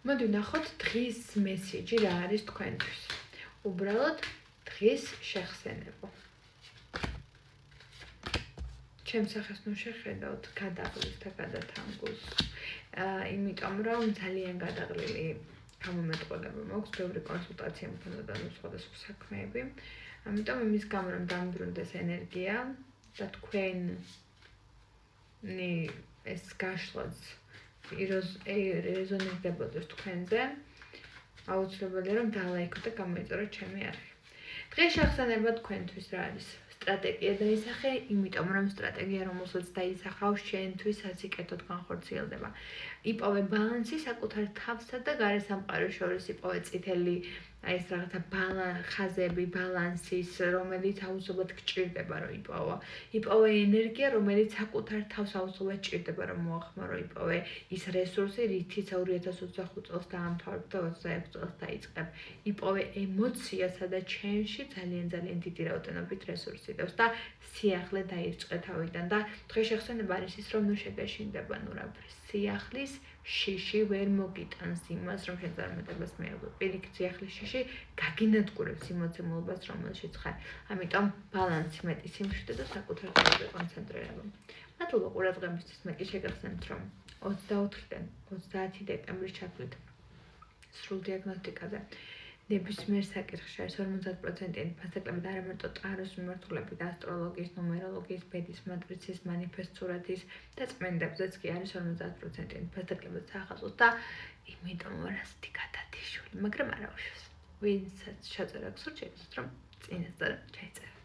მოდი ვნახოთ დღის მესიჯი რა არის თქვენთვის. უბრალოდ დღის შეხსენებო. ჩემს სახეს ნუ შეხედავთ გადაღლის და გადათანგვის. იმიტომ რომ ძალიან გადაღლილი გამომეტყველება მაქვს, ბევრი კონსულტაცია მქონდა და სხვადასხვა საქმეები. ამიტომ იმის გამო რომ დამბრუნდეს ენერგია და თქვენი ეს გაშლაც რეზონირდებოდეს თქვენზე, აუცილებელია რომ დალაიქოთ და გამოიწეროთ ჩემი არხი. დღეს შეხსენება თქვენთვის რა არის? სტრატეგია დაისახე, იმიტომ რომ სტრატეგია რომელსაც დაისახავს შენთვის სიკეთოდ განხორციელდება. იპოვე ბალანსი საკუთარ თავსა და გარე სამყაროს შორის, იპოვე წითელი აი ეს რაღაცა ხაზები ბალანსის, რომელიც აუცილებლად გჭირდება რომ იპოვო. იპოვე ენერგია, რომელიც საკუთარ თავს აუცილებლად ჭირდება რომ მოახმარო. იპოვე ის რესურსი, რითიც 2025 წელს დაამთავრებ და 26 წელს დაიწყებ. იპოვე ემოცია, სადაც ჩემში ძალიან დიდი რაოდენობით რესურსი დევს და სიახლე დაირწყე თავიდან და დღეს შეხსენება არის ის რომ ნუ შეგაშინდება ნურავრის სიახლის შიში ვერ მოგიტანს იმას რომ შენ წარმატებას მიიღო. პირიქით სიახლის შიში გაგინადგურებს იმოცემულობას რომელშიც ხარ. ამიტომ ბალანსი მეტი სიმშვიდე და საკუთარ თავზე კონცენტრირება. მადლობა ყურადღებისთვის. მე კი შეგახსენებთ რომ 24-დან 30 დეკემბრის ჩათვლით სრულ დიაგნოსტიკაზე ნებისმიერ საკითხში არის 50%-იანი ფასეკლები და არა მარტო ტაროს მიმართულებით და ასტროლოგიის, ნუმეროლოგიის, ბედის მატრიცის, მანიფესტ სურათის და წმენდებზეც კი არის 50%-იანი ფასეკლები სახაზოს და იმიტომ რასთი გადადიშვილი, მაგრამ არა უშავს. ვინცაც შეწერა გსურთ, რომ წინასწარ ჩაიწერა.